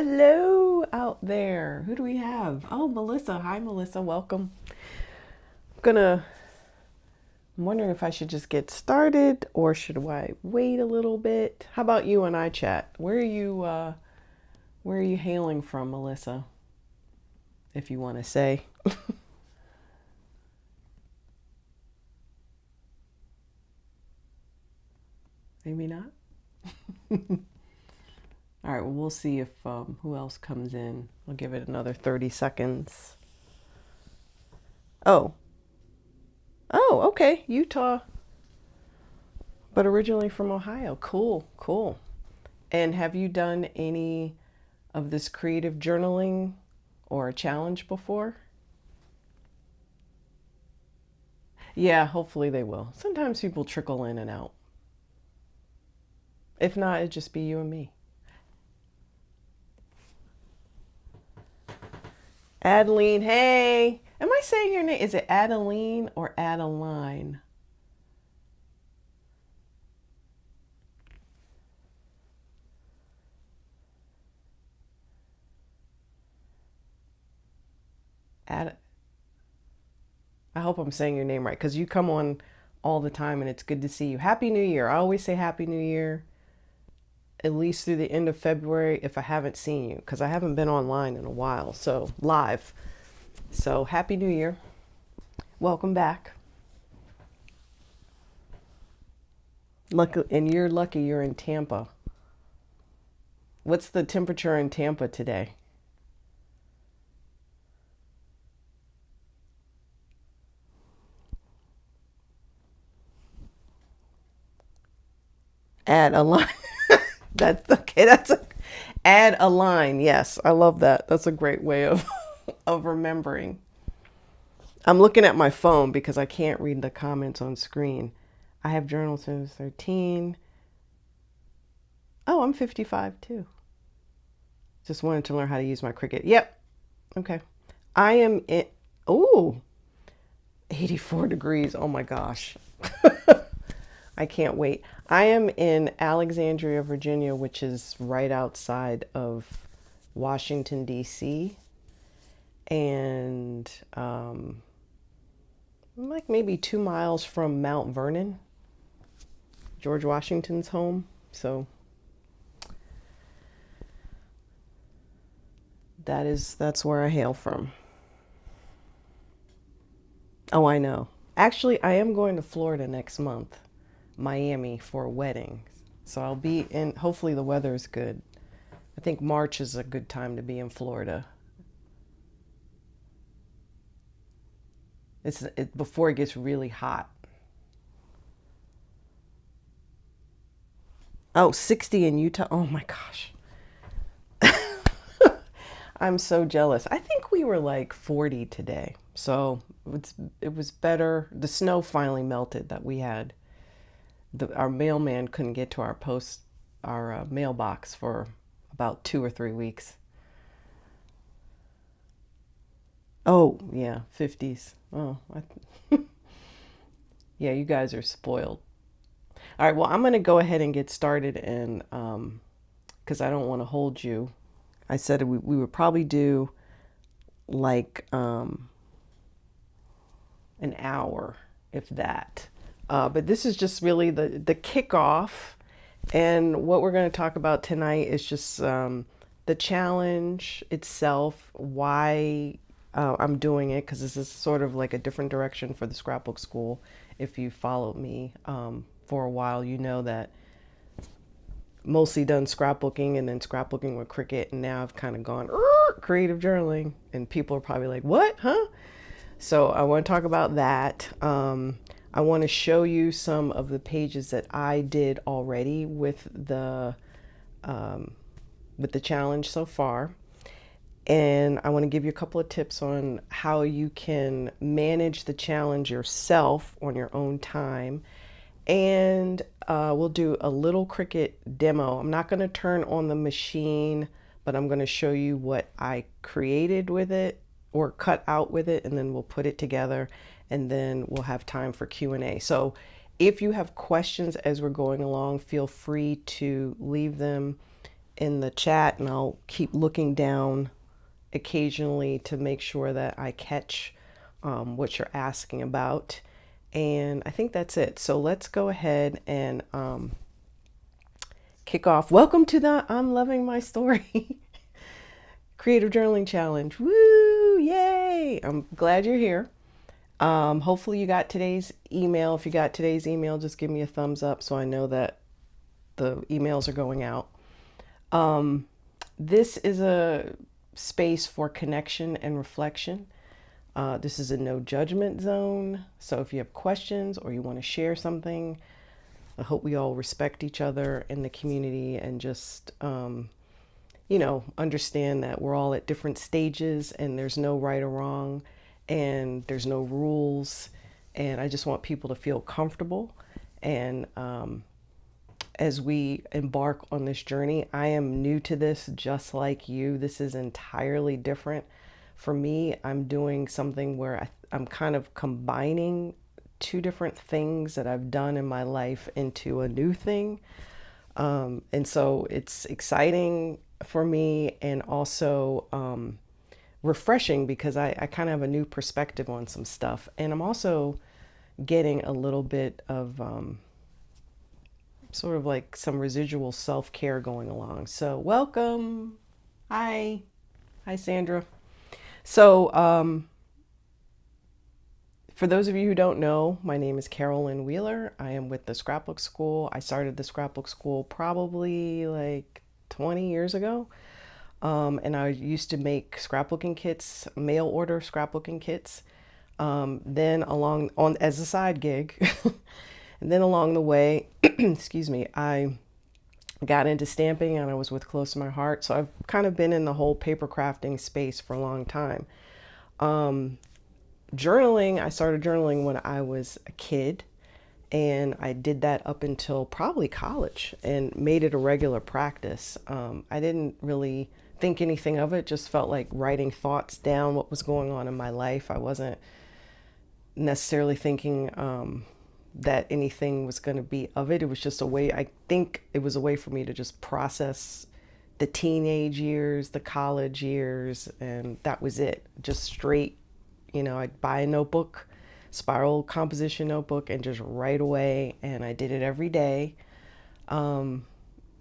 Hello out there. Who do we have? Oh, Melissa. Hi, Melissa. Welcome. I'm wondering if I should just get started or should I wait a little bit? How about you and I chat? Where are you hailing from, Melissa? If you want to say. Maybe not. All right, well, we'll see if who else comes in. I'll give it another 30 seconds. Oh, oh, okay, Utah, but originally from Ohio. Cool, cool. And have you done any of this creative journaling or a challenge before? Yeah, hopefully they will. Sometimes people trickle in and out. If not, it'd just be you and me. Adeline, hey. Am I saying your name? Is it Adeline or Adeline? Ad- I hope I'm saying your name right because you come on all the time and it's good to see you. Happy New Year. I always say Happy New Year at least through the end of February if I haven't seen you because I haven't been online in a while. So, live. So, Happy New Year. Welcome back. Lucky, and you're lucky you're in Tampa. What's the temperature in Tampa today? Add a line. That's okay. Add a line. Yes, I love that. That's a great way of of remembering. I'm looking at my phone because I can't read the comments on screen. I have journaled since 13. Oh, I'm 55 too. Just wanted to learn how to use my Cricut. Yep. Okay. I am in. Oh, 84 degrees. Oh my gosh. I can't wait. I am in Alexandria, Virginia, which is right outside of Washington, D.C. And like maybe 2 miles from Mount Vernon, George Washington's home. So that's where I hail from. Oh, I know. Actually, I am going to Florida next month, Miami for a wedding. So I'll be in, hopefully the weather is good. I think March is a good time to be in Florida. Before it gets really hot. Oh, 60 in Utah. Oh my gosh. I'm so jealous. I think we were like 40 today. So it was better. The snow finally melted that we had. Our mailman couldn't get to our mailbox for about 2 or 3 weeks. Oh, yeah, 50s. Oh, yeah, you guys are spoiled. All right, well, I'm going to go ahead and get started and because I don't want to hold you. I said we would probably do like an hour, if that. But this is just really the kickoff. And what we're going to talk about tonight is just the challenge itself, why I'm doing it, because this is sort of like a different direction for the scrapbook school. If you followed me for a while, you know that mostly done scrapbooking and then scrapbooking with Cricut. And now I've kind of gone creative journaling. And people are probably like, what? Huh? So I want to talk about that. I want to show you some of the pages that I did already with the challenge so far. And I want to give you a couple of tips on how you can manage the challenge yourself on your own time. And we'll do a little Cricut demo. I'm not going to turn on the machine, but I'm going to show you what I created with it or cut out with it, and then we'll put it together, and then we'll have time for Q&A. So if you have questions as we're going along, feel free to leave them in the chat, and I'll keep looking down occasionally to make sure that I catch what you're asking about. And I think that's it. So let's go ahead and kick off. Welcome to the I'm Loving My Story Creative Journaling Challenge. Woo! Yay! I'm glad you're here. Hopefully you got today's email. If you got today's email, just give me a thumbs up so I know that the emails are going out. This is a space for connection and reflection. This is a no judgment zone. So if you have questions or you want to share something, I hope we all respect each other in the community and just, understand that we're all at different stages and there's no right or wrong and there's no rules. And I just want people to feel comfortable. And as we embark on this journey, I am new to this just like you. This is entirely different. For me, I'm doing something where I'm kind of combining two different things that I've done in my life into a new thing. And so it's exciting for me and also refreshing because I kind of have a new perspective on some stuff. And I'm also getting a little bit of sort of like some residual self-care going along. So welcome. Hi. Hi, Sandra. So for those of you who don't know, my name is Carolyn Wheeler. I am with the Scrapbook School. I started the Scrapbook School probably like 20 years ago. And I used to make scrapbooking kits, mail order scrapbooking kits. Then as a side gig, and then along the way, excuse me, I got into stamping and I was with Close to My Heart. So I've kind of been in the whole paper crafting space for a long time. Journaling, I started journaling when I was a kid, and I did that up until probably college and made it a regular practice. I didn't really think anything of it, just felt like writing thoughts down, what was going on in my life. I wasn't necessarily thinking that anything was going to be of it. It was just a way, I think it was a way for me to just process the teenage years, the college years, and that was it. Just straight, I'd buy a notebook, spiral composition notebook, and just write away. And I did it every day. And,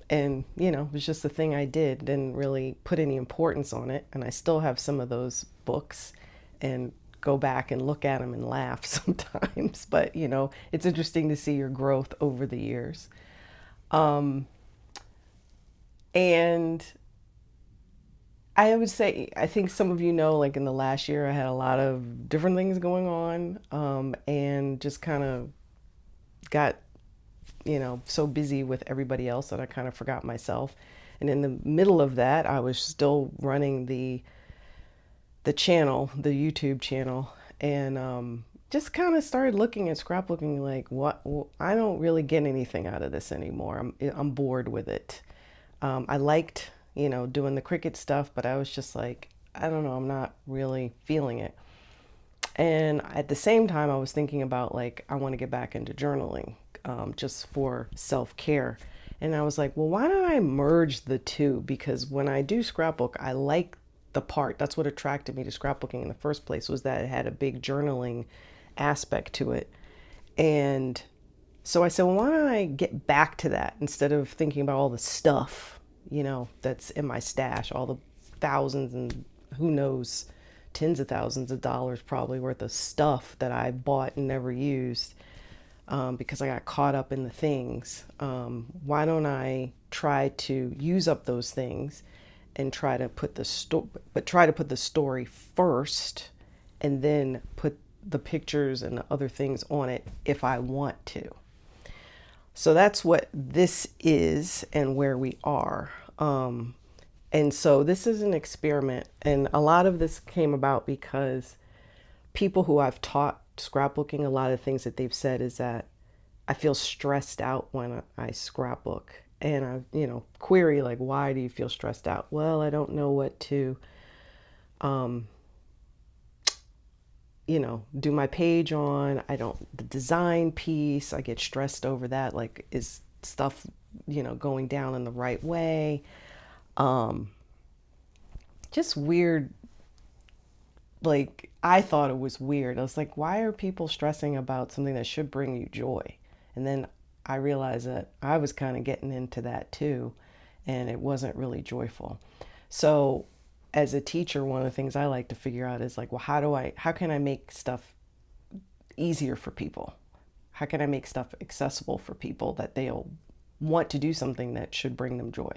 it was just the thing I did. Didn't really put any importance on it. And I still have some of those books and go back and look at them and laugh sometimes. But, it's interesting to see your growth over the years. And I would say, I think some of you know, like in the last year, I had a lot of different things going on, and just kind of got, so busy with everybody else that I kind of forgot myself. And in the middle of that, I was still running the channel, the YouTube channel, and just kind of started looking at scrapbooking like, I don't really get anything out of this anymore. I'm bored with it. I liked doing the Cricut stuff, but I was just like, I don't know, I'm not really feeling it. And at the same time, I was thinking about like, I want to get back into journaling, just for self-care. And I was like, well, why don't I merge the two? Because when I do scrapbook, I like the part. That's what attracted me to scrapbooking in the first place, was that it had a big journaling aspect to it. And so I said, well, why don't I get back to that instead of thinking about all the stuff that's in my stash, all the thousands and who knows, tens of thousands of dollars probably worth of stuff that I bought and never used, because I got caught up in the things. Why don't I try to use up those things and try to put the story first, and then put the pictures and the other things on it if I want to. So that's what this is and where we are. And so this is an experiment. And a lot of this came about because people who I've taught scrapbooking, a lot of things that they've said is that I feel stressed out when I scrapbook. And I, query like, why do you feel stressed out? Well, I don't know what to, do my page on. The design piece, I get stressed over that. Like, is stuff, going down in the right way? Just weird. Like, I thought it was weird. I was like, why are people stressing about something that should bring you joy? And then I realized that I was kind of getting into that too, and it wasn't really joyful. So, as a teacher, one of the things I like to figure out is like, well, how can I make stuff easier for people? How can I make stuff accessible for people that they'll want to do something that should bring them joy?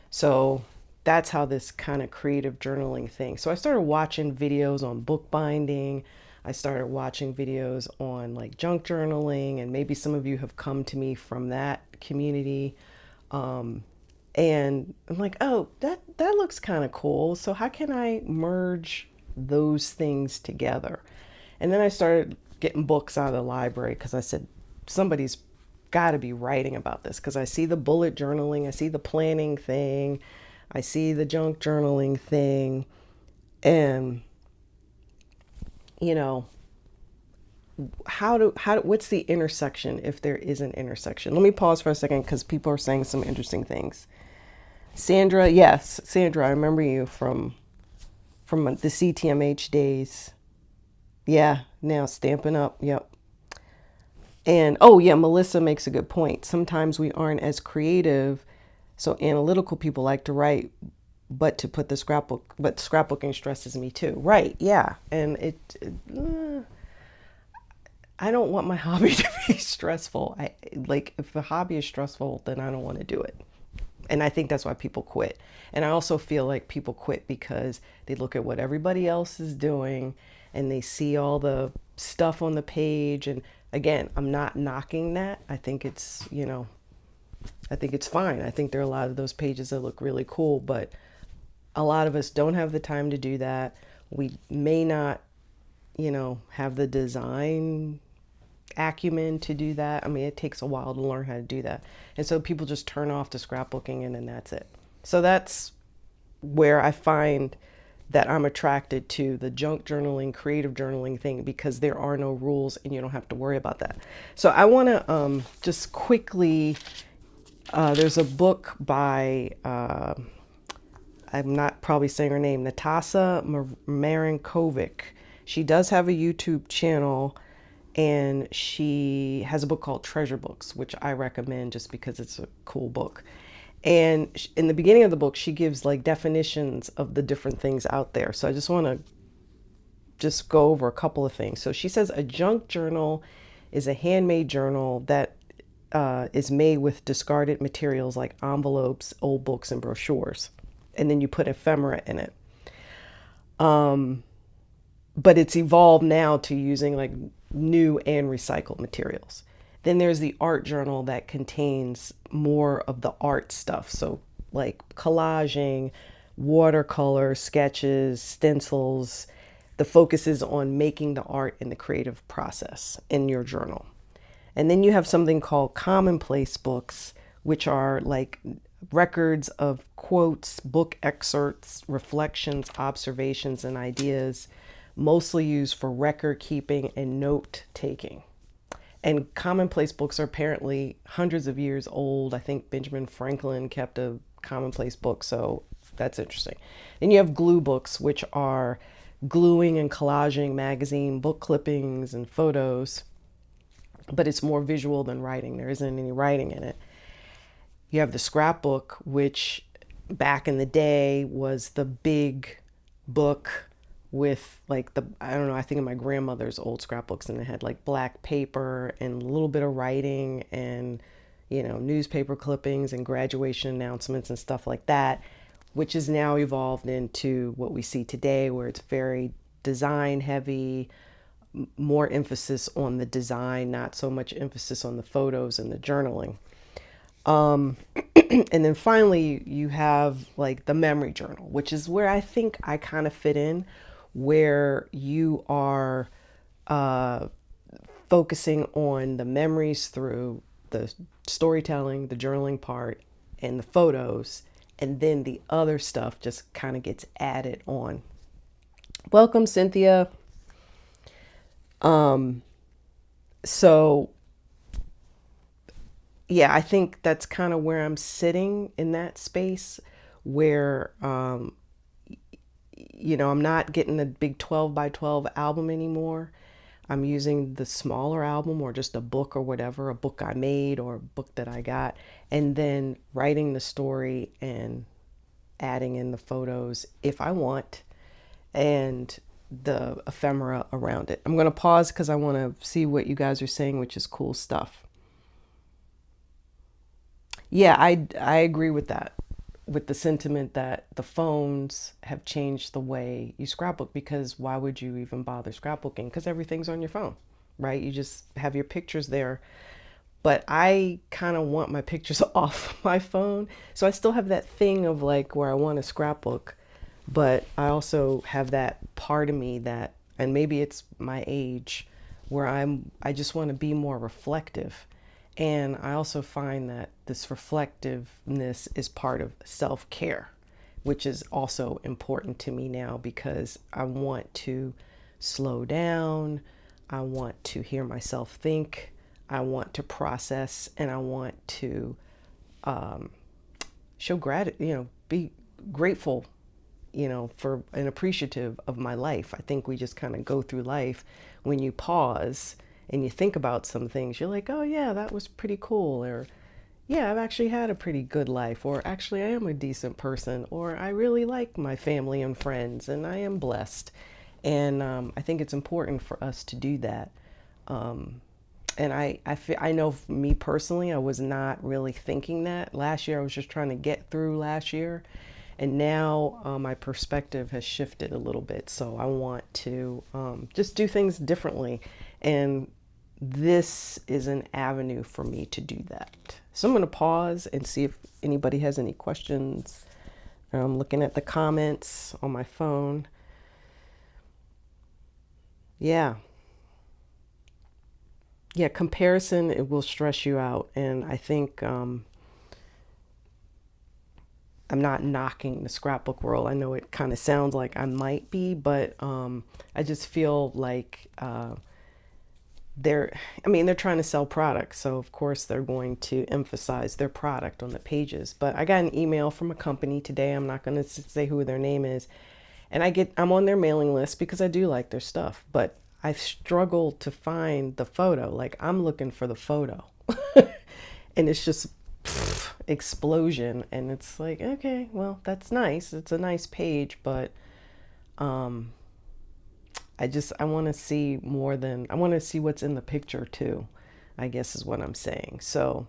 So that's how this kind of creative journaling thing. So I started watching videos on bookbinding. I started watching videos on like junk journaling, and maybe some of you have come to me from that community. And I'm like, oh, that looks kind of cool. So how can I merge those things together? And then I started getting books out of the library because I said, somebody's got to be writing about this, because I see the bullet journaling, I see the planning thing, I see the junk journaling thing, and you know, what's the intersection, if there is an intersection? Let me pause for a second because people are saying some interesting things. Sandra, yes, Sandra, I remember you from the CTMH days. Yeah, now Stampin' Up. Yep. And oh yeah, Melissa makes a good point. Sometimes we aren't as creative. So analytical people like to write, but scrapbooking stresses me too. Right? Yeah. And I don't want my hobby to be stressful. Like, if a hobby is stressful, then I don't want to do it. And I think that's why people quit. And I also feel like people quit because they look at what everybody else is doing and they see all the stuff on the page. And again, I'm not knocking that. I think it's, I think it's fine. I think there are a lot of those pages that look really cool, but a lot of us don't have the time to do that. We may not, have the design acumen to do that. I mean, it takes a while to learn how to do that. And so people just turn off to scrapbooking and then that's it. So that's where I find that I'm attracted to the junk journaling, creative journaling thing, because there are no rules and you don't have to worry about that. So I want to just quickly, there's a book by, I'm not probably saying her name, Natasha Marinkovic. She does have a YouTube channel, and she has a book called Treasure Books, which I recommend just because it's a cool book. And in the beginning of the book, she gives like definitions of the different things out there. So I just want to just go over a couple of things. So she says a junk journal is a handmade journal that is made with discarded materials like envelopes, old books, and brochures. And then you put ephemera in it. But it's evolved now to using like new and recycled materials. Then there's the art journal that contains more of the art stuff. So like collaging, watercolor, sketches, stencils. The focus is on making the art in the creative process in your journal. And then you have something called commonplace books, which are like records of quotes, book excerpts, reflections, observations, and ideas, mostly used for record keeping and note taking. And commonplace books are apparently hundreds of years old. I think Benjamin Franklin kept a commonplace book, so that's interesting. Then you have glue books, which are gluing and collaging magazine book clippings and photos, but it's more visual than writing. There isn't any writing in it. You have the scrapbook, which back in the day was the big book with like I don't know, I think of my grandmother's old scrapbooks, and it had like black paper and a little bit of writing and, newspaper clippings and graduation announcements and stuff like that, which is now evolved into what we see today, where it's very design heavy, more emphasis on the design, not so much emphasis on the photos and the journaling. And then finally, you have like the memory journal, which is where I think I kind of fit in, where you are focusing on the memories through the storytelling, the journaling part, and the photos, and then the other stuff just kind of gets added on. Welcome, Cynthia. So yeah, I think that's kind of where I'm sitting in that space, where, you know, I'm not getting the big 12 by 12 album anymore. I'm using the smaller album or just a book or whatever, a book I made or a book that I got, and then writing the story and adding in the photos if I want, and the ephemera around it. I'm going to pause because I want to see what you guys are saying, which is cool stuff. Yeah, I agree with that, with the sentiment that the phones have changed the way you scrapbook, because why would you even bother scrapbooking? Because everything's on your phone, right? You just have your pictures there. But I kind of want my pictures off my phone. So I still have that thing of like where I want to scrapbook, but I also have that part of me that, and maybe it's my age, where I just want to be more reflective. And I also find that this reflectiveness is part of self-care, which is also important to me now because I want to slow down. I want to hear myself think. I want to process, and I want to show gratitude, you know, be grateful, you know, for and appreciative of my life. I think we just kind of go through life. When you pause and you think about some things, you're like, oh yeah, that was pretty cool. Or yeah, I've actually had a pretty good life. Or actually I am a decent person. Or I really like my family and friends and I am blessed. And I think it's important for us to do that. And I know for me personally, I was not really thinking that. Last year, I was just trying to get through last year. And now my perspective has shifted a little bit. So I want to just do things differently. And this is an avenue for me to do that. So I'm going to pause and see if anybody has any questions. I'm looking at the comments on my phone. Yeah. Yeah, comparison, it will stress you out. And I think I'm not knocking the scrapbook world. I know it kind of sounds like I might be, but I just feel like they're trying to sell products. So of course they're going to emphasize their product on the pages. But I got an email from a company today. I'm not going to say who their name is. And I'm on their mailing list because I do like their stuff, but I struggle to find the photo. Like I'm looking for the photo and it's just explosion. And it's like, okay, well, that's nice. It's a nice page, but I want to see more than, I want to see what's in the picture too, I guess is what I'm saying. So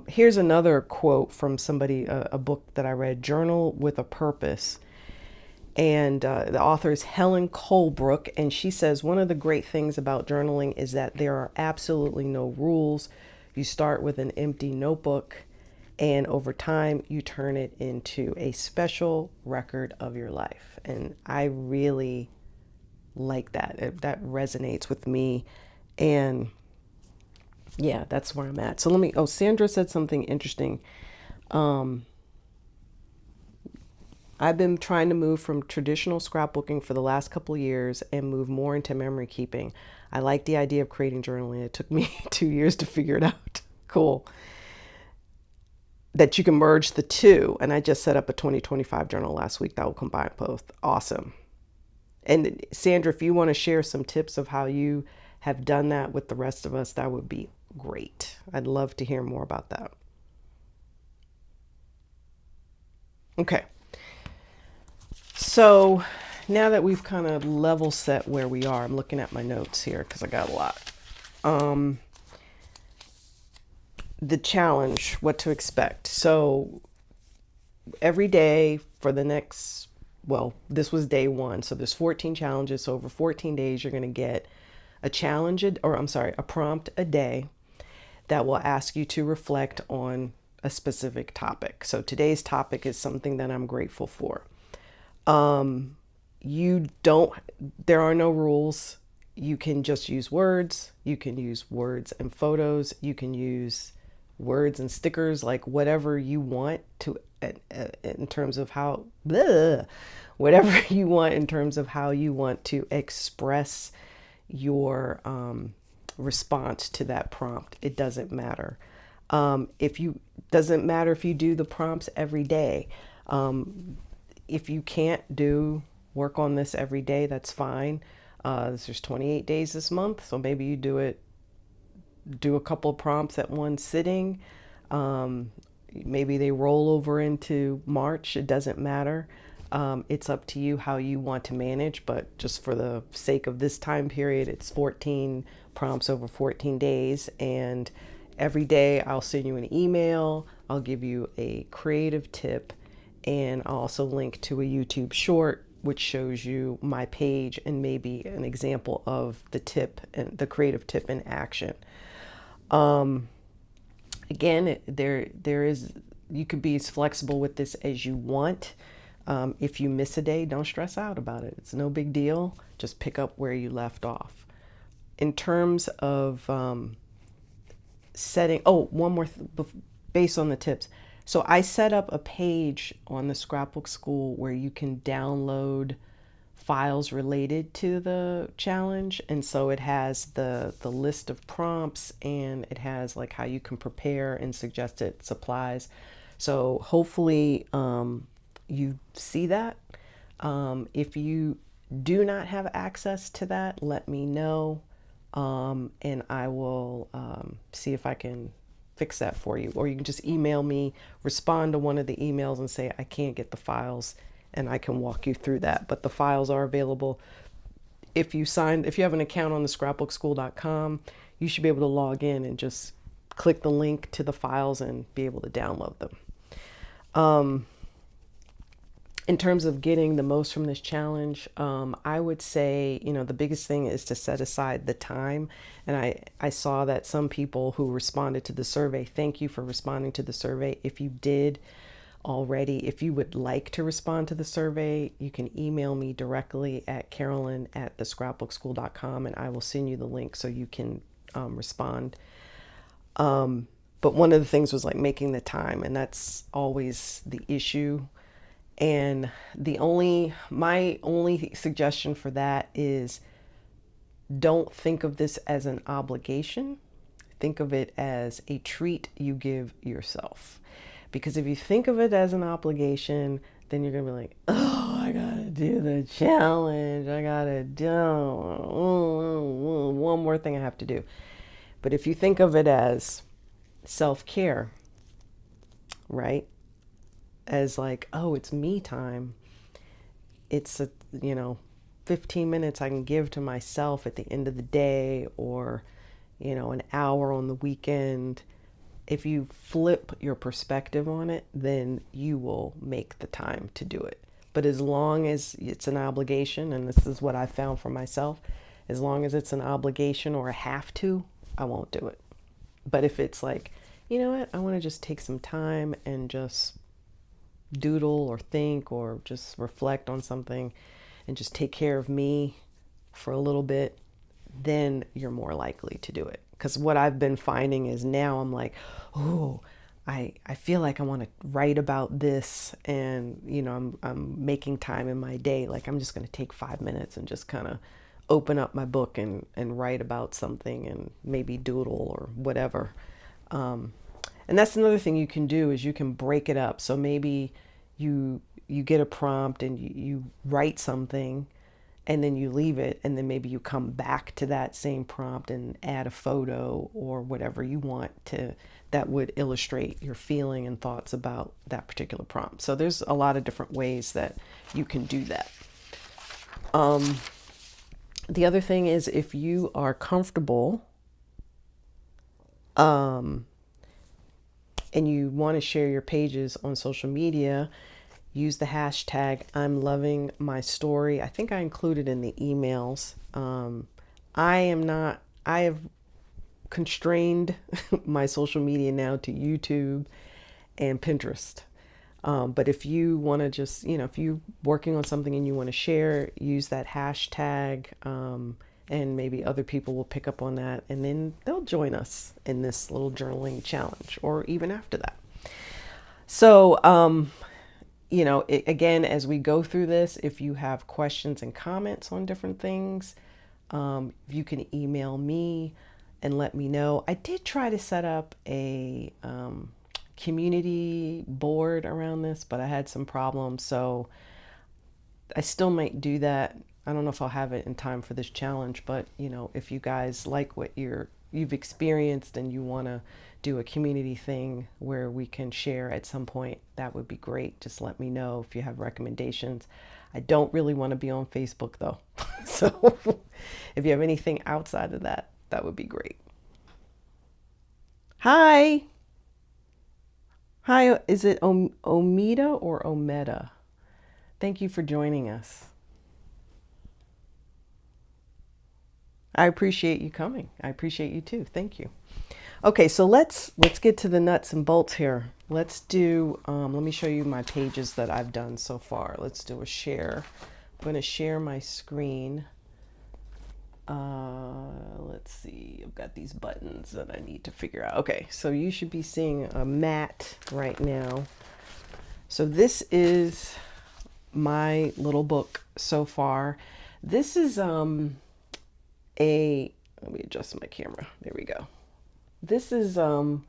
here's another quote from somebody, a book that I read, Journal with a Purpose. And the author is Helen Colebrook, and she says, one of the great things about journaling is that there are absolutely no rules. You start with an empty notebook, and over time, you turn it into a special record of your life. And I really like that. That resonates with me. And yeah, that's where I'm at. So Sandra said something interesting. I've been trying to move from traditional scrapbooking for the last couple of years and move more into memory keeping. I like the idea of creating journaling. It took me 2 years to figure it out. Cool. That you can merge the two. And I just set up a 2025 journal last week that will combine both. Awesome. And Sandra, if you want to share some tips of how you have done that with the rest of us, that would be great. I'd love to hear more about that. Okay. So now that we've kind of level set where we are, I'm looking at my notes here because I got a lot. The challenge, what to expect. So every day for the next, well, this was day 1. So there's 14 challenges. So over 14 days, you're going to get a prompt a day that will ask you to reflect on a specific topic. So today's topic is something that I'm grateful for. There are no rules. You can just use words. You can use words and photos. You can use words and stickers, like whatever you want to, in terms of how, whatever you want in terms of how you want to express your response to that prompt. It doesn't matter. Doesn't matter if you do the prompts every day. If you can't work on this every day, that's fine. There's 28 days this month, so maybe you do a couple of prompts at one sitting. Maybe they roll over into March. It doesn't matter. It's up to you how you want to manage, but just for the sake of this time period, it's 14 prompts over 14 days. And every day I'll send you an email. I'll give you a creative tip, and I'll also link to a YouTube short which shows you my page and maybe an example of the tip and the creative tip in action. Again, there is, you could be as flexible with this as you want. If you miss a day, don't stress out about it. It's no big deal. Just pick up where you left off. In terms of setting, one more based on the tips. So I set up a page on the Scrapbook School where you can download files related to the challenge, and so it has the list of prompts, and it has like how you can prepare and suggested supplies. So hopefully you see that. If you do not have access to that, let me know, and I will see if I can fix that for you. Or you can just email me, respond to one of the emails and say I can't get the files, and I can walk you through that. But the files are available. If you have an account on the scrapbookschool.com, you should be able to log in and just click the link to the files and be able to download them. In terms of getting the most from this challenge, I would say, the biggest thing is to set aside the time. And I saw that some people who responded to the survey, thank you for responding to the survey. If you did already, if you would like to respond to the survey, you can email me directly at carolyn@thescrapbookschool.com, and I will send you the link so you can respond. But one of the things was like making the time, and that's always the issue. And my only suggestion for that is don't think of this as an obligation. Think of it as a treat you give yourself. Because if you think of it as an obligation, then you're going to be like, oh, I got to do the challenge. I got to do one more thing I have to do. But if you think of it as self-care, right? As like, oh, it's me time. It's 15 minutes I can give to myself at the end of the day, or, an hour on the weekend. If you flip your perspective on it, then you will make the time to do it. But as long as it's an obligation, and this is what I found for myself, as long as it's an obligation or a have to, I won't do it. But if it's like, you know what, I want to just take some time and just doodle or think or just reflect on something and just take care of me for a little bit, then you're more likely to do it. Because what I've been finding is now I'm like, oh, I feel like I want to write about this, and I'm making time in my day. Like I'm just going to take 5 minutes and just kind of open up my book and write about something, and maybe doodle or whatever. And that's another thing you can do, is you can break it up. So maybe you get a prompt and you write something, and then you leave it, and then maybe you come back to that same prompt and add a photo or whatever you want that would illustrate your feeling and thoughts about that particular prompt. So there's a lot of different ways that you can do that. The other thing is, if you are comfortable and you want to share your pages on social media, use the hashtag I'm loving my story. I think I included in the emails. I have constrained my social media now to YouTube and Pinterest. But if you want to just, if you're working on something and you want to share, use that hashtag, and maybe other people will pick up on that, and then they'll join us in this little journaling challenge, or even after that. So, again, as we go through this, if you have questions and comments on different things, you can email me and let me know. I did try to set up a community board around this, but I had some problems, so I still might do that. I don't know if I'll have it in time for this challenge, but you know, if you guys like what you've experienced and you want to do a community thing where we can share at some point, that would be great. Just let me know if you have recommendations. I don't really want to be on Facebook though. So if you have anything outside of that, that would be great. Hi. Hi, is it Omida or Omeda? Thank you for joining us. I appreciate you coming. I appreciate you too. Thank you. Okay, so let's get to the nuts and bolts here. Let's do, let me show you my pages that I've done so far. Let's do a share. I'm going to share my screen. Let's see, I've got these buttons that I need to figure out. Okay, so you should be seeing a mat right now. So this is my little book so far. This is let me adjust my camera. There we go. This is a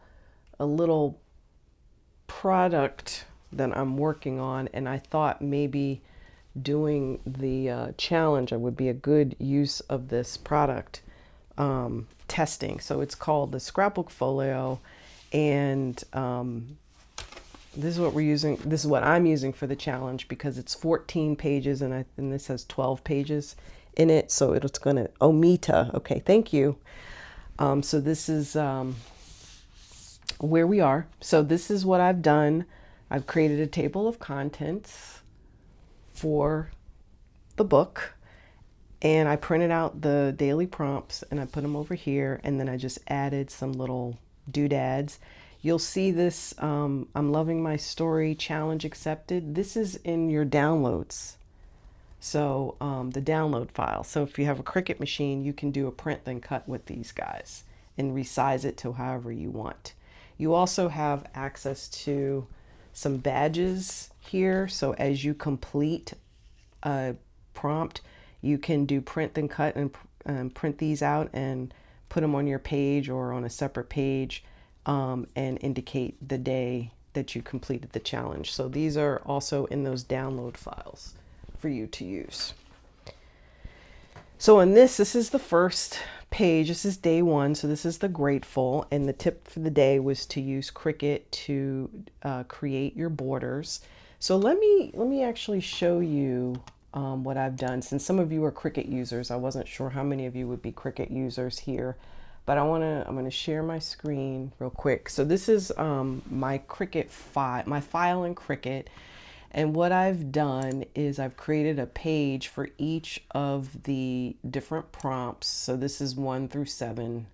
little product that I'm working on, and I thought maybe doing the challenge would be a good use of this product testing. So it's called the Scrapbook Folio, and this is what we're using. This is what I'm using for the challenge because it's 14 pages, and this has 12 pages in it. So it's going to Omita. Okay, thank you. So this is where we are. So this is what I've done. I've created a table of contents for the book, and I printed out the daily prompts and I put them over here, and then I just added some little doodads. You'll see this I'm loving my story challenge accepted. This is in your downloads. So the download file. So if you have a Cricut machine, you can do a print then cut with these guys and resize it to however you want. You also have access to some badges here. So as you complete a prompt, you can do print then cut and print these out and put them on your page or on a separate page and indicate the day that you completed the challenge. So these are also in those download files for you to use. So in this is the first page. This is day one. So this is the grateful, and the tip for the day was to use Cricut to create your borders. So let me actually show you what I've done. Since some of you are Cricut users, I wasn't sure how many of you would be Cricut users here, but I'm gonna share my screen real quick. So this is my Cricut file, my file in Cricut. And what I've done is I've created a page for each of the different prompts. So this is 1 through 7.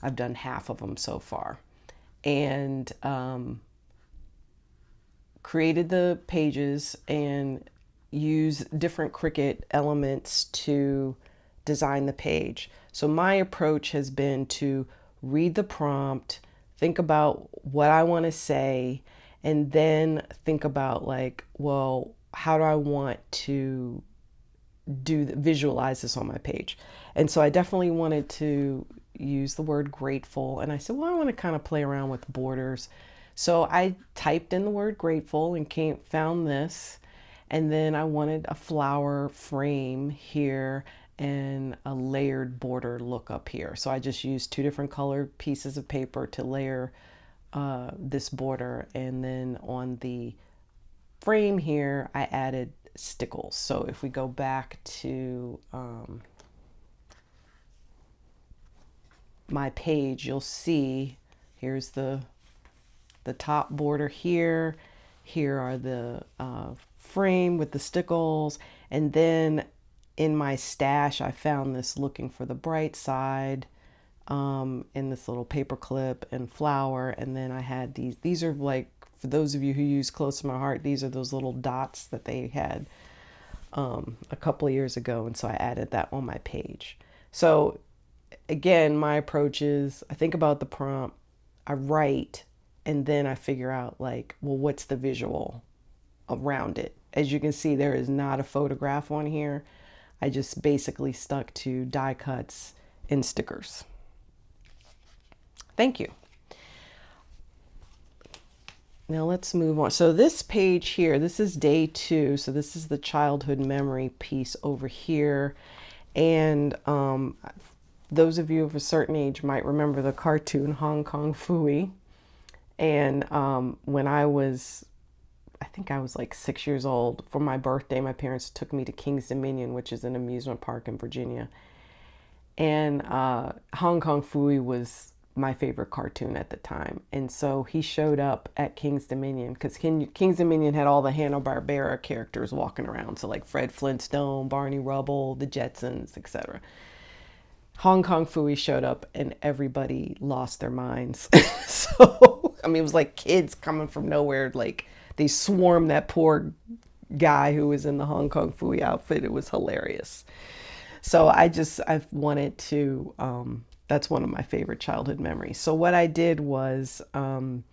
I've done half of them so far. And created the pages and use different Cricut elements to design the page. So my approach has been to read the prompt, think about what I want to say, and then think about like, well, how do I want to visualize this on my page? And so I definitely wanted to use the word grateful. And I said, well, I want to kind of play around with borders. So I typed in the word grateful and found this. And then I wanted a flower frame here and a layered border look up here. So I just used 2 different colored pieces of paper to layer this border, and then on the frame here I added stickles. So if we go back to my page, you'll see here's the top border here. Here are the frame with the stickles, and then in my stash I found this looking for the bright side in this little paper clip and flower. And then I had these are like, for those of you who use Close to My Heart, these are those little dots that they had a couple of years ago, and so I added that on my page. So again, my approach is I think about the prompt, I write, and then I figure out like, well, what's the visual around it? As you can see, there is not a photograph on here. I just basically stuck to die cuts and stickers. Thank you. Now let's move on. So this page here, this is day 2. So this is the childhood memory piece over here. And those of you of a certain age might remember the cartoon Hong Kong Phooey. And when I think I was like 6 years old, for my birthday, my parents took me to King's Dominion, which is an amusement park in Virginia. And Hong Kong Phooey was my favorite cartoon at the time. And so he showed up at King's Dominion because King's Dominion had all the Hanna-Barbera characters walking around. So like Fred Flintstone, Barney Rubble, the Jetsons, etc. Hong Kong Phooey showed up and everybody lost their minds. So, I mean, it was like kids coming from nowhere. Like they swarmed that poor guy who was in the Hong Kong Phooey outfit. It was hilarious. So I've wanted to, that's one of my favorite childhood memories. So what I did was went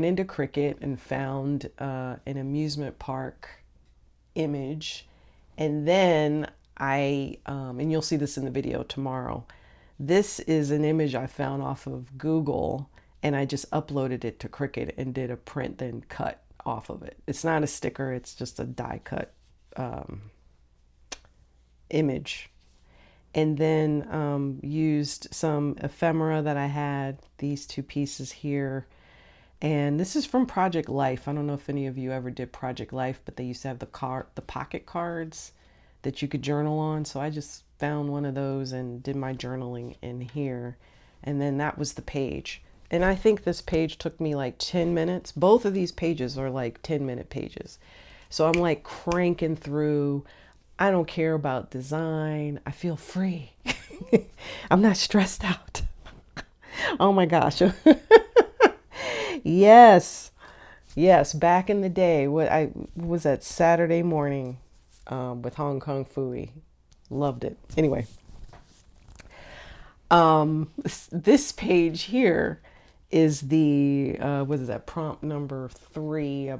into Cricut and found an amusement park image. And then and you'll see this in the video tomorrow. This is an image I found off of Google, and I just uploaded it to Cricut and did a print then cut off of it. It's not a sticker, it's just a die cut image. And then used some ephemera that I had, these 2 pieces here. And this is from Project Life. I don't know if any of you ever did Project Life, but they used to have the pocket cards that you could journal on. So I just found one of those and did my journaling in here. And then that was the page. And I think this page took me like 10 minutes. Both of these pages are like 10-minute pages. So I'm like cranking through. I don't care about design. I feel free. I'm not stressed out. Oh my gosh. Yes. Yes. Back in the day, I was at Saturday morning with Hong Kong Phooey. Loved it. Anyway, this page here is the, what is that? Prompt number 3,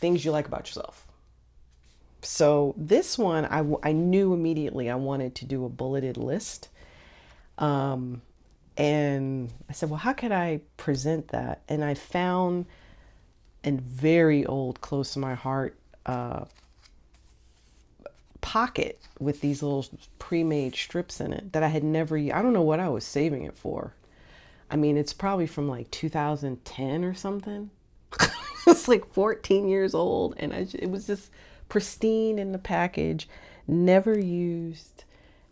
things you like about yourself. So this one, I knew immediately I wanted to do a bulleted list. And I said, well, how could I present that? And I found a very old, close to my heart, pocket with these little pre-made strips in it that I had never, I don't know what I was saving it for. I mean, it's probably from like 2010 or something. It's like 14 years old, and it was just pristine in the package, never used.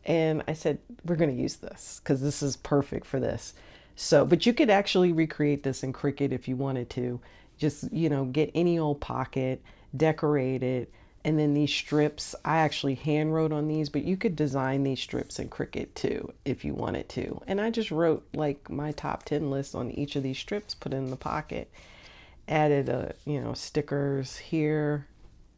And I said, we're going to use this because this is perfect for this. So, but you could actually recreate this in Cricut if you wanted to. Just, get any old pocket, decorate it. And then these strips, I actually hand wrote on these, but you could design these strips in Cricut too if you wanted to. And I just wrote like my top 10 list on each of these strips, put it in the pocket, added stickers here.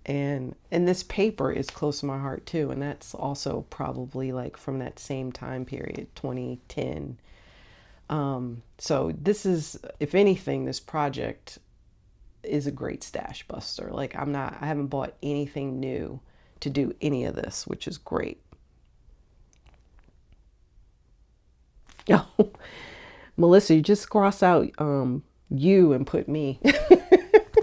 And this paper is close to my heart too. And that's also probably like from that same time period, 2010. So this is, if anything, this project is a great stash buster. Like I haven't bought anything new to do any of this, which is great. Oh, Melissa, you just cross out you and put me.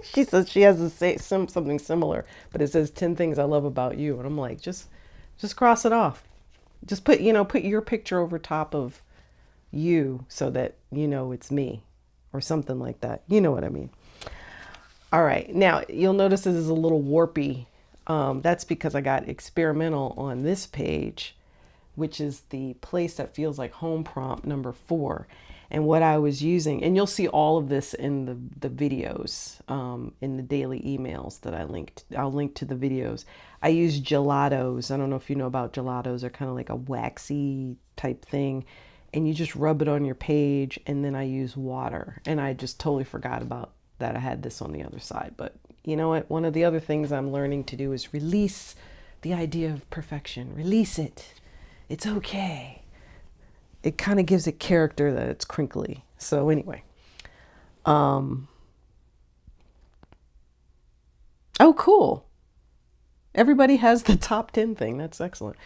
She says she has to say something similar, but it says 10 things I love about you. And I'm like, just cross it off. Just put your picture over top of you so that it's me or something like that. You know what I mean? All right. Now you'll notice this is a little warpy. That's because I got experimental on this page, which is the place that feels like home prompt number 4. And what I was using, and you'll see all of this in the videos, in the daily emails that I linked. I'll link to the videos. I use gelatos. I don't know if you know about gelatos. They're kind of like a waxy type thing. And you just rub it on your page. And then I use water. And I just totally forgot about that. I had this on the other side. But you know what? One of the other things I'm learning to do is release the idea of perfection. Release it. It's okay. It kind of gives it character that it's crinkly. So anyway. Oh, cool. Everybody has the top 10 thing. That's excellent.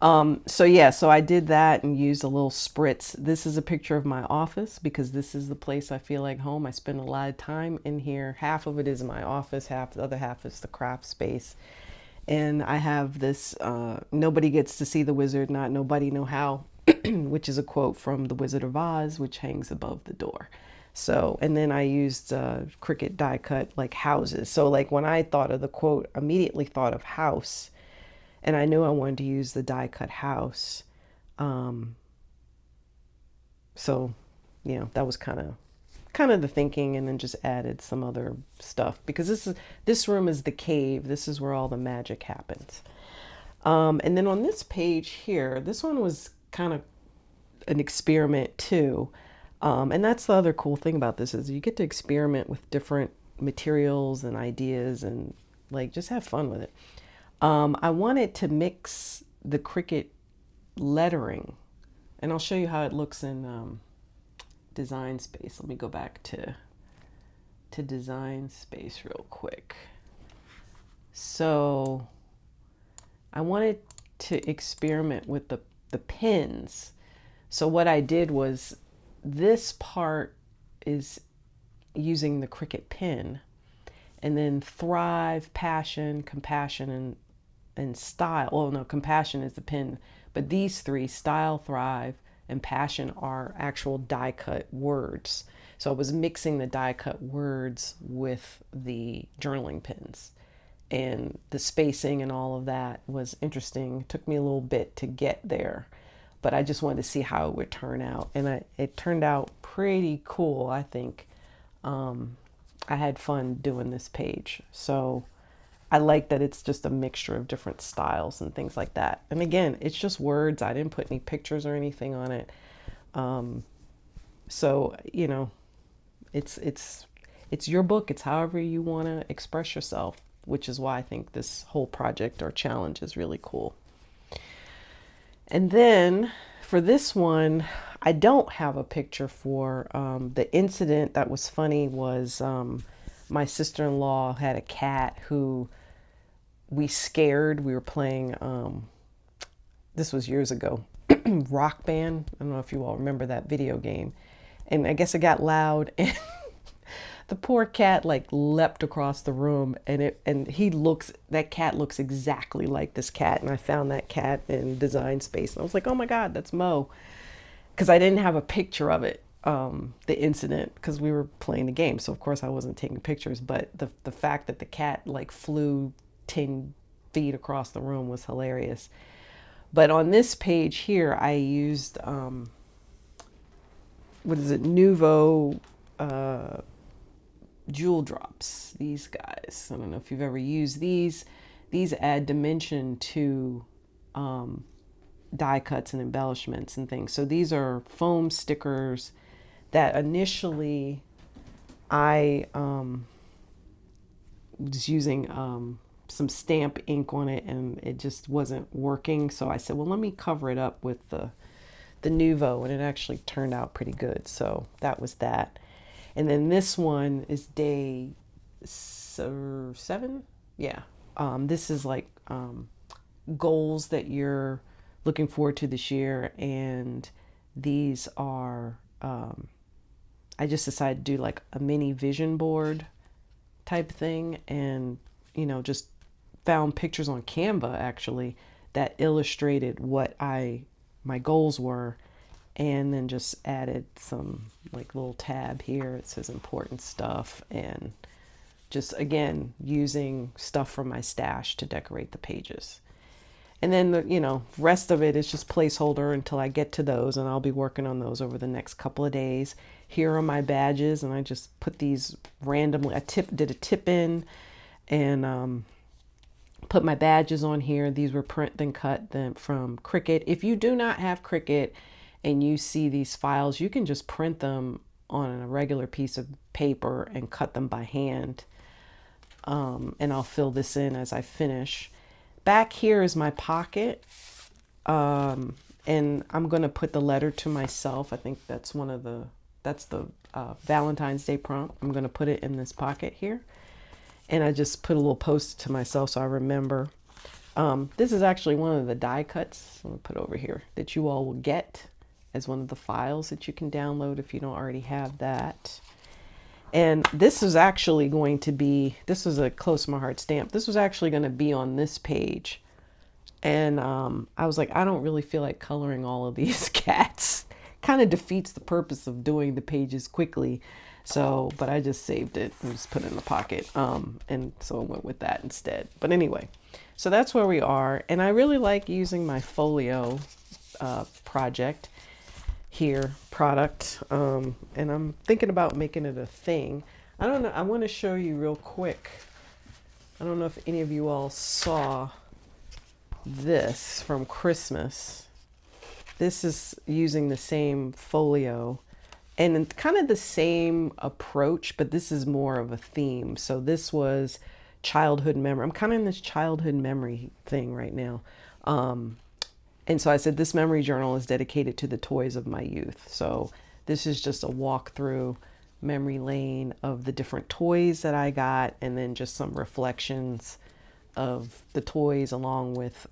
So yeah, so I did that and used a little spritz. This is a picture of my office because this is the place I feel like home. I spend a lot of time in here. Half of it is my office, half the other half is the craft space. And I have this, nobody gets to see the wizard, not nobody know how, which is a quote from The Wizard of Oz, which hangs above the door. So, and then I used Cricut die cut like houses. So like when I thought of the quote, immediately thought of house, and I knew I wanted to use the die cut house. So, you know, that was kind of the thinking, and then just added some other stuff because this room is the cave. This is where all the magic happens. And then on this page here, this one was kind of an experiment too. And that's the other cool thing about this is you get to experiment with different materials and ideas and like just have fun with it. I wanted to mix the Cricut lettering, and I'll show you how it looks in Design Space. Let me go back to Design Space real quick. So I wanted to experiment with the pins. So what I did was this part is using the Cricut pin, and then thrive, passion, compassion, and style. Oh no, compassion is the pin, but these three, style, thrive, and passion, are actual die cut words. So I was mixing the die cut words with the journaling pins, and the spacing and all of that was interesting. It took me a little bit to get there, but I just wanted to see how it would turn out, and it turned out pretty cool, I think. I had fun doing this page, so I like that it's just a mixture of different styles and things like that. And again, it's just words. I didn't put any pictures or anything on it. So, you know, it's your book. It's however you want to express yourself, which is why I think this whole project or challenge is really cool. And then for this one, I don't have a picture for the incident that was funny was my sister-in-law had a cat who we scared. We were playing, this was years ago, Rock Band. I don't know if you all remember that video game. And I guess it got loud and the poor cat like leapt across the room, and that cat looks exactly like this cat. And I found that cat in Design Space, and I was like, oh my God, that's Mo. Because I didn't have a picture of it, the incident, because we were playing the game. So of course I wasn't taking pictures, but the fact that the cat like flew 10 feet across the room was hilarious. But on this page here, I used, what is it, Nouveau Jewel Drops, these guys. I don't know if you've ever used these. These add dimension to die cuts and embellishments and things. So these are foam stickers that initially I was using some stamp ink on it, and it just wasn't working. So I said, well, let me cover it up with the Nouveau, and it actually turned out pretty good. So that was that. And then this one is day 7. Yeah. This is like goals that you're looking forward to this year. And these are, I just decided to do like a mini vision board type thing, and, you know, just found pictures on Canva actually that illustrated what my goals were, and then just added some like little tab here. It says important stuff, and just again using stuff from my stash to decorate the pages. And then the, you know, rest of it is just placeholder until I get to those, and I'll be working on those over the next couple of days. Here are my badges, and I just put these randomly. I did a tip in and put my badges on here. These were print then cut then from Cricut. If you do not have Cricut and you see these files, you can just print them on a regular piece of paper and cut them by hand. And I'll fill this in as I finish. Back here is my pocket, and I'm going to put the letter to myself. I think that's that's the Valentine's Day prompt. I'm going to put it in this pocket here, and I just put a little post-it to myself so I remember. This is actually one of the die cuts, I'm going to put over here, that you all will get as one of the files that you can download if you don't already have that. And this is actually going to be, this was a close to my heart stamp. This was actually going to be on this page. And I was like, I don't really feel like coloring all of these cats. Kind of defeats the purpose of doing the pages quickly. So, but I just saved it and just put it in the pocket. And so I went with that instead. But anyway, so that's where we are. And I really like using my folio project here, product. And I'm thinking about making it a thing. I don't know. I want to show you real quick. I don't know if any of you all saw this from Christmas. This is using the same folio and kind of the same approach, but this is more of a theme. So this was childhood memory. I'm kind of in this childhood memory thing right now. And so I said this memory journal is dedicated to the toys of my youth. So this is just a walk through memory lane of the different toys that I got, and then just some reflections of the toys along with,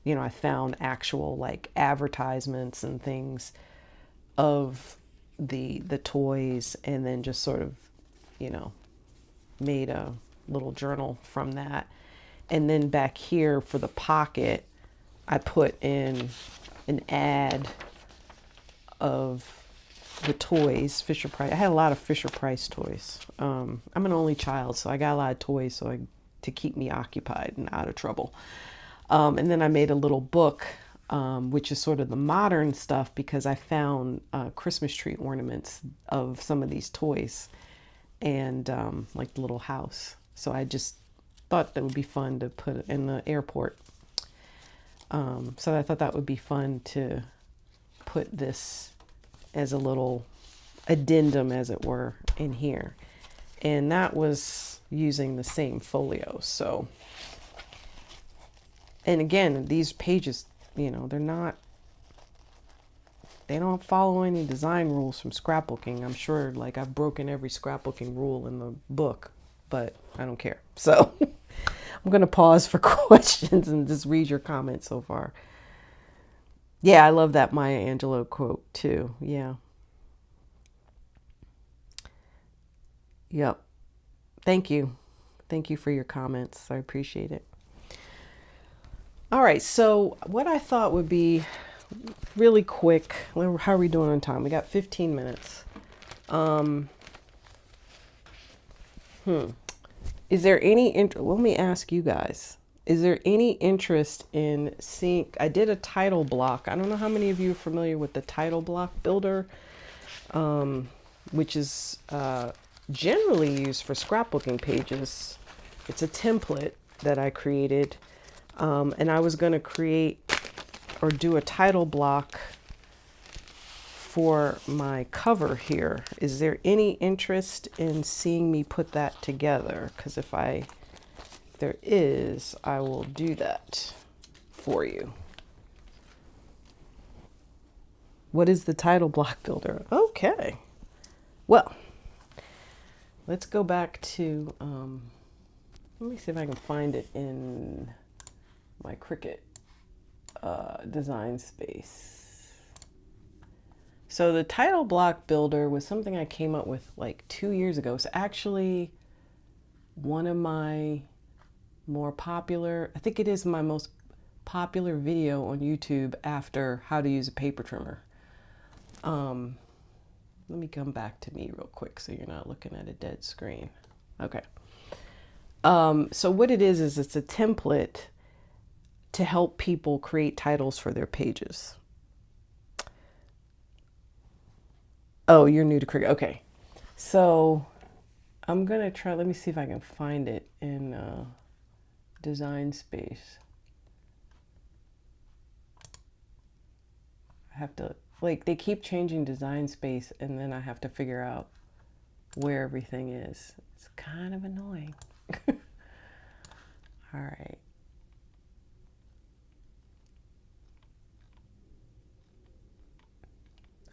you know, I found actual like advertisements and things of the toys, and then just sort of, you know, made a little journal from that. And then back here for the pocket, I put in an ad of the toys, Fisher Price. I had a lot of Fisher Price toys. I'm an only child, so I got a lot of toys to keep me occupied and out of trouble. And then I made a little book, which is sort of the modern stuff, because I found Christmas tree ornaments of some of these toys and like the little house. So I just thought that would be fun to put in the airport. So I thought that would be fun to put this as a little addendum, as it were, in here. And that was using the same folio. So, and again, these pages, you know, they don't follow any design rules from scrapbooking. I'm sure, like, I've broken every scrapbooking rule in the book, but I don't care. So I'm going to pause for questions and just read your comments so far. Yeah, I love that Maya Angelou quote too. Yeah. Yep. Thank you. Thank you for your comments. I appreciate it. All right. So what I thought would be really quick. How are we doing on time? We got 15 minutes. Is there any, let me ask you guys, is there any interest in seeing, I did a title block. I don't know how many of you are familiar with the title block builder, which is generally used for scrapbooking pages. It's a template that I created, and I was going to create or do a title block for my cover here. Is there any interest in seeing me put that together? Because if there is, I will do that for you. What is the title block builder? Okay. Well, let's go back to, let me see if I can find it in my Cricut design space. So the title block builder was something I came up with like 2 years ago. It's actually one of my more popular, I think it is my most popular video on YouTube after how to use a paper trimmer. Let me come back to me real quick so you're not looking at a dead screen. Okay. So what it is it's a template to help people create titles for their pages. Oh, you're new to Cricut. Okay. So I'm going to try, let me see if I can find it in design space. I have to, like, they keep changing design space and then I have to figure out where everything is. It's kind of annoying. All right.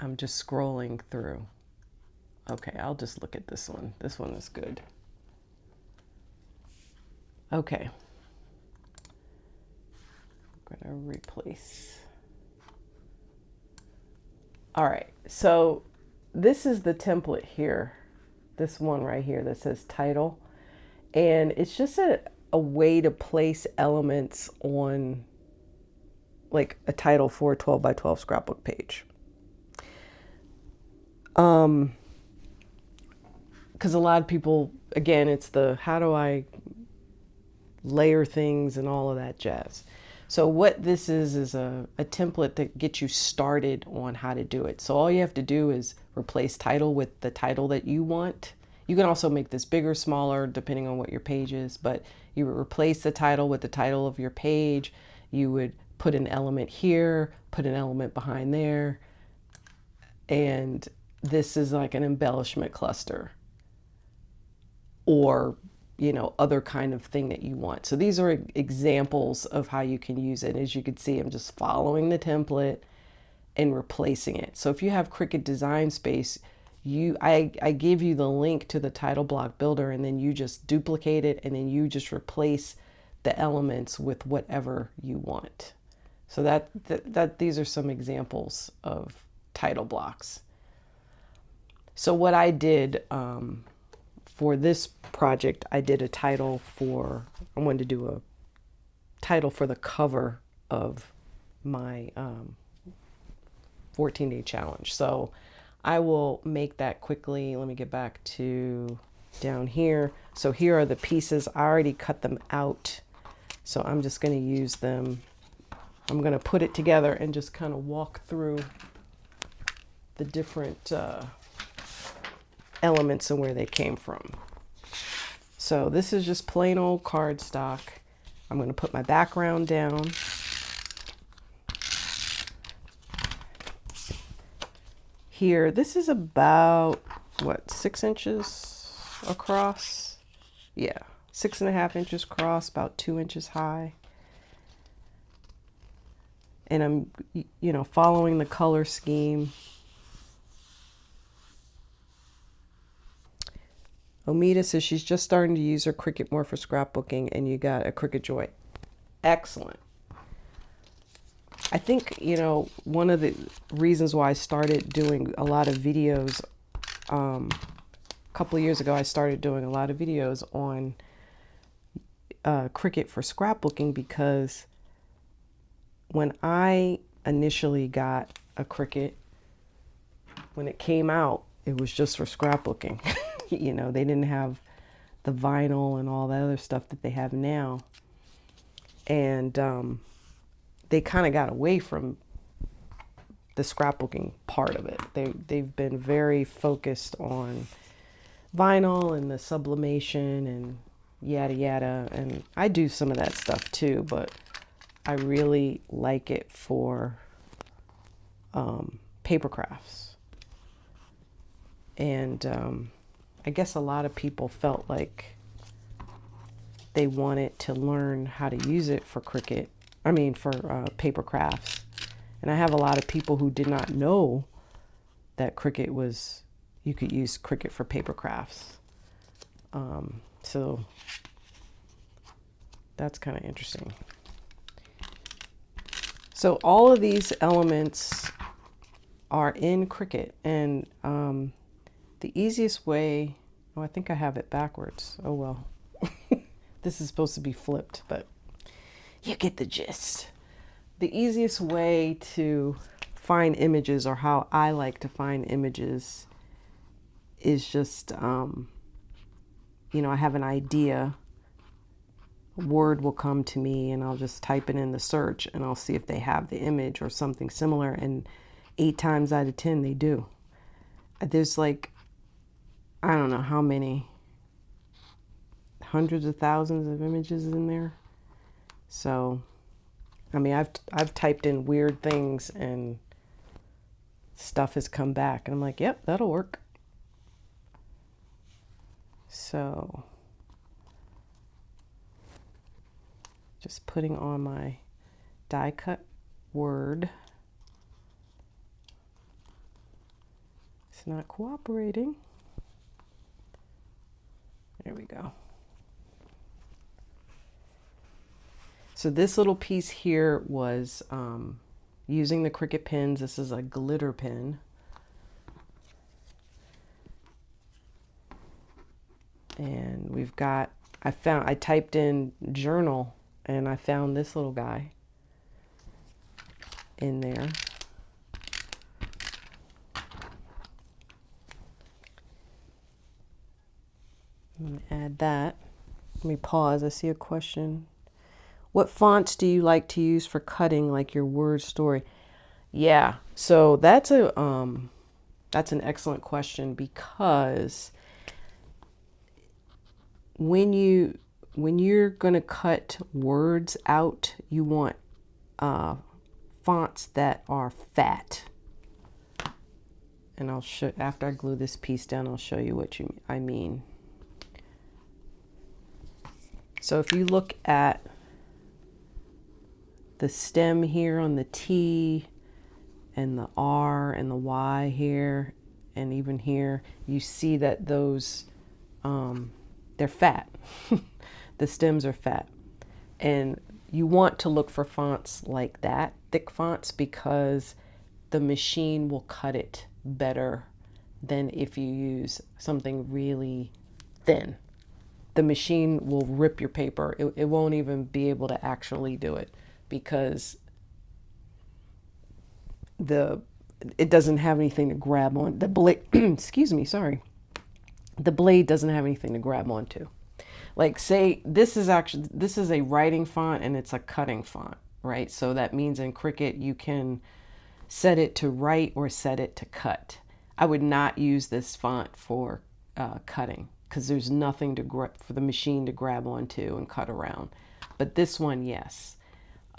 I'm just scrolling through. Okay, I'll just look at this one. This one is good. Okay. going to replace. All right, so this is the template here, this one right here that says title, and it's just a way to place elements on like a title for a 12 by 12 scrapbook page. Because a lot of people, again, it's the how do I layer things and all of that jazz. So what this is a template that gets you started on how to do it. So all you have to do is replace title with the title that you want. You can also make this bigger, smaller, depending on what your page is, but you would replace the title with the title of your page. You would put an element here, put an element behind there, and this is like an embellishment cluster or other kind of thing that you want. So these are examples of how you can use it. As you can see, I'm just following the template and replacing it. So if you have Cricut Design Space, I give you the link to the title block builder, and then you just duplicate it, and then you just replace the elements with whatever you want. So that these are some examples of title blocks. So what I did for this project, I did a title for, I wanted to do a title for the cover of my 14-day challenge. So I will make that quickly. Let me get back to down here. So here are the pieces. I already cut them out. So I'm just going to use them. I'm going to put it together and just kind of walk through the different elements and where they came from. So this is just plain old cardstock. I'm going to put my background down. Here, this is about, what, 6 inches across? Yeah, 6.5 inches across, about 2 inches high. And I'm, following the color scheme. Omida says she's just starting to use her Cricut more for scrapbooking, and you got a Cricut Joy. Excellent. I think, one of the reasons why I started doing a lot of videos, a couple of years ago, I started doing a lot of videos on Cricut for scrapbooking, because when I initially got a Cricut, when it came out, it was just for scrapbooking. They didn't have the vinyl and all that other stuff that they have now. And they kind of got away from the scrapbooking part of it. They've been very focused on vinyl and the sublimation and yada yada. And I do some of that stuff too, but I really like it for paper crafts. And I guess a lot of people felt like they wanted to learn how to use it for Cricut. I mean, for paper crafts. And I have a lot of people who did not know that Cricut was, you could use Cricut for paper crafts. So that's kind of interesting. So all of these elements are in Cricut, and the easiest way, oh, I think I have it backwards. Oh, well, this is supposed to be flipped, but you get the gist. The easiest way to find images, or how I like to find images, is just, I have an idea. A word will come to me and I'll just type it in the search and I'll see if they have the image or something similar. And 8 times out of 10, they do. There's like, I don't know how many, hundreds of thousands of images in there. So, I mean, I've typed in weird things and stuff has come back. And I'm like, yep, that'll work. So, just putting on my die cut word. It's not cooperating. There we go. So this little piece here was using the Cricut pins. This is a glitter pen. And we've got, I typed in journal and I found this little guy in there. I'm going to add that. Let me pause. I see a question. What fonts do you like to use for cutting, like your word story? Yeah, so that's an excellent question, because when you're going to cut words out, you want fonts that are fat. And I'll show, after I glue this piece down, I'll show you what I mean. So if you look at the stem here on the T and the R and the Y here and even here, you see that those they're fat. The stems are fat, and you want to look for fonts like that, thick fonts, because the machine will cut it better than if you use something really thin. The machine will rip your paper. It won't even be able to actually do it, because it doesn't have anything to grab on. The blade, excuse me, sorry. The blade doesn't have anything to grab onto. Like, say this is a writing font and it's a cutting font, right? So that means in Cricut you can set it to write or set it to cut. I would not use this font for cutting, because there's nothing for the machine to grab onto and cut around. But this one, yes.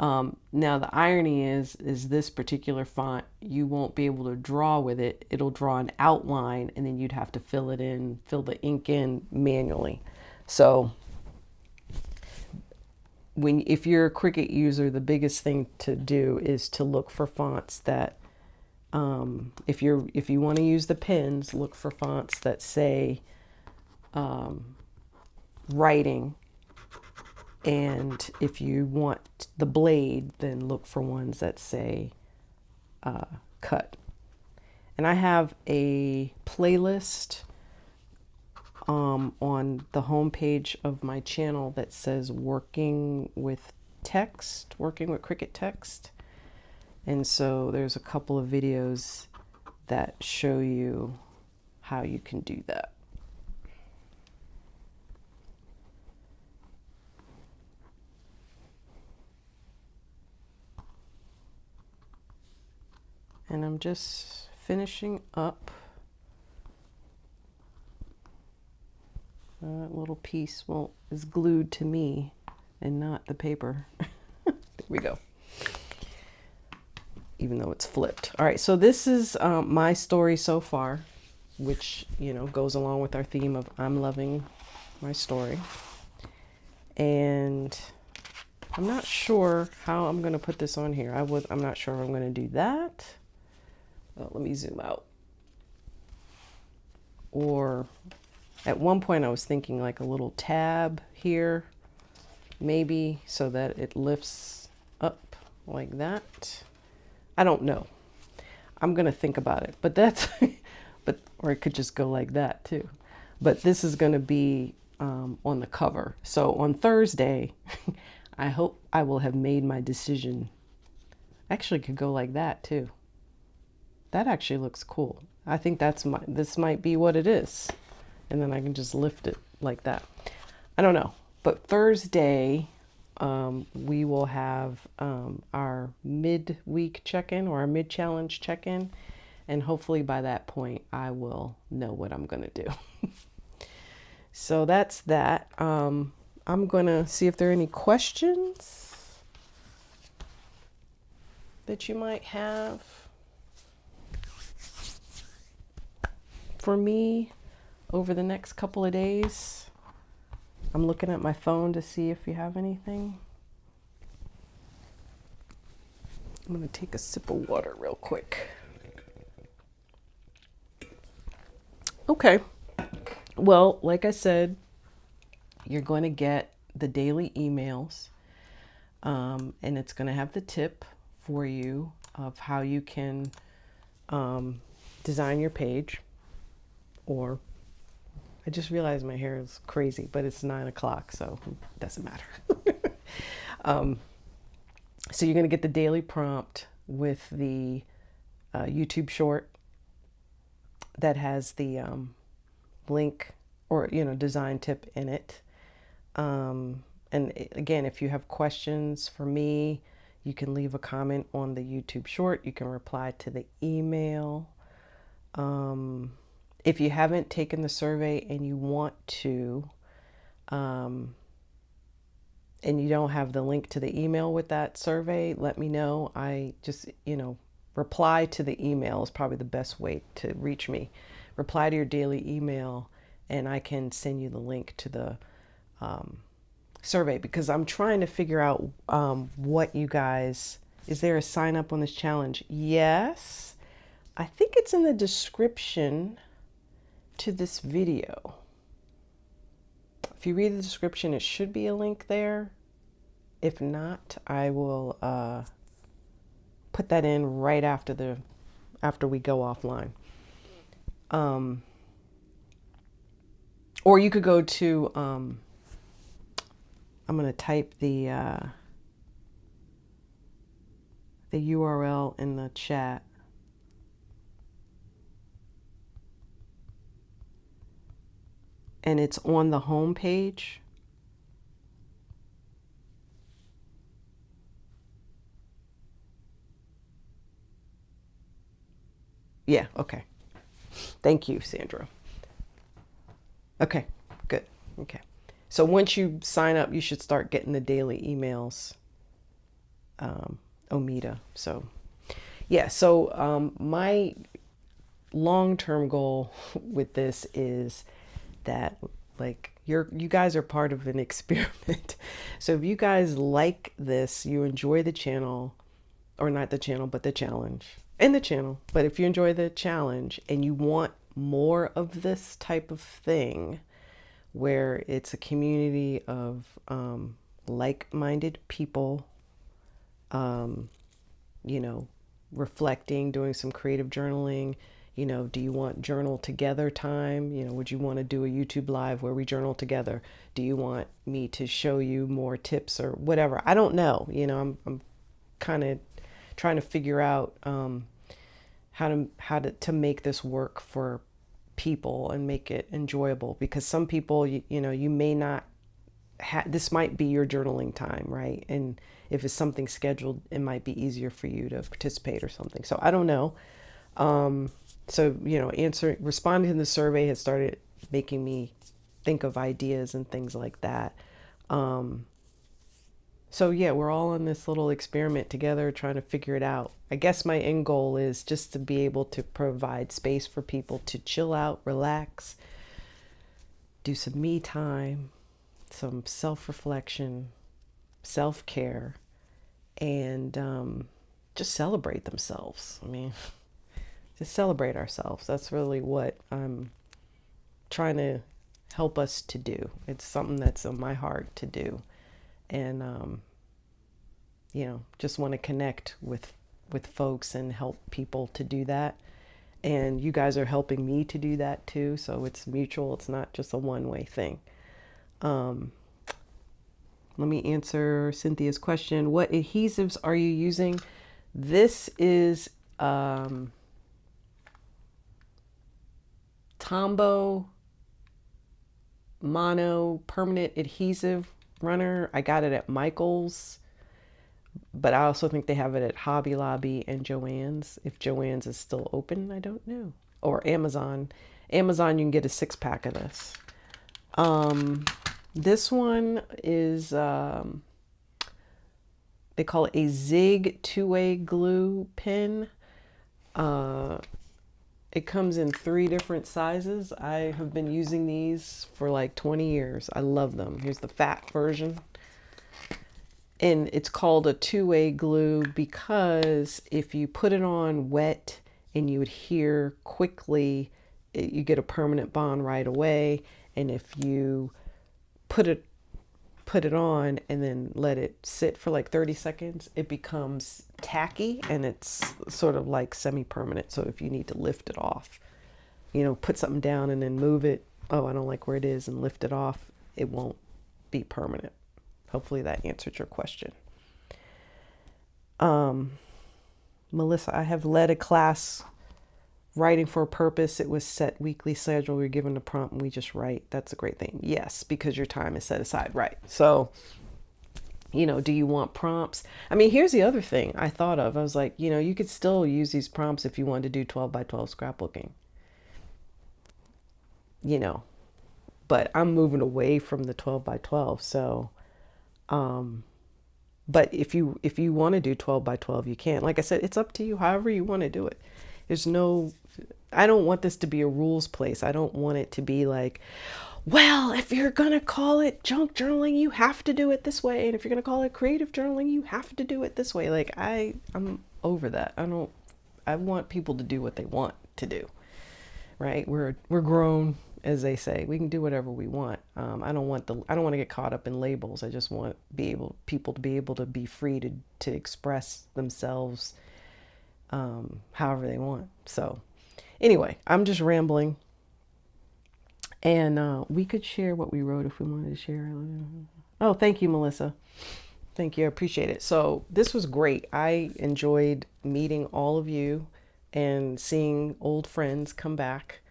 Now the irony is this particular font, you won't be able to draw with it. It'll draw an outline and then you'd have to fill the ink in manually. So if you're a Cricut user, the biggest thing to do is to look for fonts that, if you want to use the pens, look for fonts that say writing. And if you want the blade, then look for ones that say cut. And I have a playlist on the home page of my channel that says working with Cricut text. And so there's a couple of videos that show you how you can do that. And I'm just finishing up. That little piece is glued to me and not the paper. There we go. Even though it's flipped. All right, so this is my story so far, which, goes along with our theme of I'm loving my story. And I'm not sure how I'm going to put this on here. I'm not sure if I'm going to do that. Let me zoom out. Or at one point I was thinking like a little tab here, maybe, so that it lifts up like that. I don't know. I'm going to think about it, but or it could just go like that too. But this is going to be on the cover. So on Thursday, I hope I will have made my decision. Actually, it could go like that too. That actually looks cool. I think this might be what it is. And then I can just lift it like that. I don't know. But Thursday, we will have our mid-week check-in or our mid-challenge check-in. And hopefully by that point, I will know what I'm going to do. So that's that. I'm going to see if there are any questions that you might have for me over the next couple of days. I'm looking at my phone to see if you have anything. I'm going to take a sip of water real quick. Okay. Well, like I said, you're going to get the daily emails. And it's going to have the tip for you of how you can design your page. Or I just realized my hair is crazy, but it's 9 o'clock, so it doesn't matter. So you're going to get the daily prompt with the YouTube short that has the link or, design tip in it. And again, if you have questions for me, you can leave a comment on the YouTube short. You can reply to the email. If you haven't taken the survey and you want to, and you don't have the link to the email with that survey, let me know. I just, reply to the email is probably the best way to reach me. Reply to your daily email and I can send you the link to the survey, because I'm trying to figure out what you guys, is there a sign up on this challenge? Yes. I think it's in the description to this video. If you read the description, it should be a link there. If not, I will put that in right after we go offline. Or you could go to I'm going to type the URL in the chat. And it's on the home page. Yeah, okay. Thank you, Sandra. Okay, good. Okay. So once you sign up, you should start getting the daily emails. Omida. So, yeah. So my long-term goal with this is that, like, you guys are part of an experiment. So if you guys like this, you enjoy the channel, or not the channel, but the challenge, and the channel. But if you enjoy the challenge and you want more of this type of thing, where it's a community of like-minded people, reflecting, doing some creative journaling. Do you want journal together time? Would you want to do a YouTube live where we journal together? Do you want me to show you more tips or whatever? I don't know. I'm kind of trying to figure out how to make this work for people and make it enjoyable, because some people, you may not this might be your journaling time, right? And if it's something scheduled, it might be easier for you to participate or something. So I don't know. So, responding to the survey has started making me think of ideas and things like that. So yeah, we're all on this little experiment together, trying to figure it out. I guess my end goal is just to be able to provide space for people to chill out, relax, do some me time, some self-reflection, self-care, and just celebrate themselves. I mean, just celebrate ourselves. That's really what I'm trying to help us to do. It's something that's on my heart to do. And, just want to connect with folks and help people to do that. And you guys are helping me to do that too. So it's mutual. It's not just a one-way thing. Let me answer Cynthia's question. What adhesives are you using? This is Tombow Mono Permanent Adhesive Runner. I got it at Michael's, but I also think they have it at Hobby Lobby and Joann's. If Joann's is still open, I don't know. Or Amazon. Amazon, you can get a 6-pack of this. This one is, they call it a Zig 2-way glue pen. It comes in 3 different sizes. I have been using these for like 20 years. I love them. Here's the fat version. And it's called a 2-way glue because if you put it on wet and you adhere quickly, you get a permanent bond right away. And if you put put it on and then let it sit for like 30 seconds, it becomes tacky and it's sort of like semi-permanent. So if you need to lift it off, you know, put something down and then move it, oh, I don't like where it is, and lift it off, it won't be permanent. Hopefully that answered your question. Melissa, I have led a class writing for a purpose. It was set weekly schedule. We were given the prompt and we just write. That's a great thing. Yes, because your time is set aside. Right. So, you know, do you want prompts? I mean, here's the other thing I thought of. I was like, you know, you could still use these prompts if you wanted to do 12 by 12 scrapbooking, you know, but I'm moving away from the 12 by 12. So, but if you want to do 12 by 12, you can. Like I said, it's up to you, however you want to do it. There's no, I don't want this to be a rules place. I don't want it to be like, well, if you're going to call it junk journaling, you have to do it this way. And if you're going to call it creative journaling, you have to do it this way. Like I'm over that. I want people to do what they want to do, right? We're grown, as they say. We can do whatever we want. I don't want to get caught up in labels. I just want people to be able to be free to express themselves however they want. So anyway, I'm just rambling, and we could share what we wrote if we wanted to share. Oh, thank you, Melissa. Thank you. I appreciate it. So this was great. I enjoyed meeting all of you and seeing old friends come back.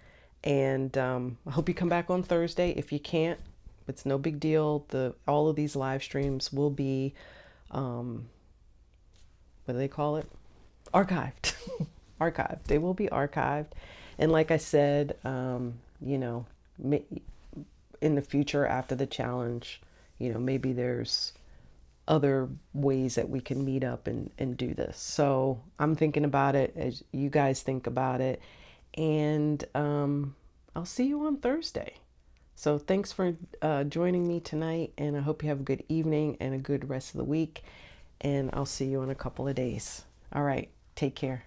And I hope you come back on Thursday. If you can't, it's no big deal. All of these live streams will be, what do they call it? Archived. Archived. They will be archived. And like I said, you know, in the future after the challenge, you know, maybe there's other ways that we can meet up and do this. So I'm thinking about it as you guys think about it. And I'll see you on Thursday. So thanks for joining me tonight, and I hope you have a good evening and a good rest of the week. And I'll see you in a couple of days. All right, take care.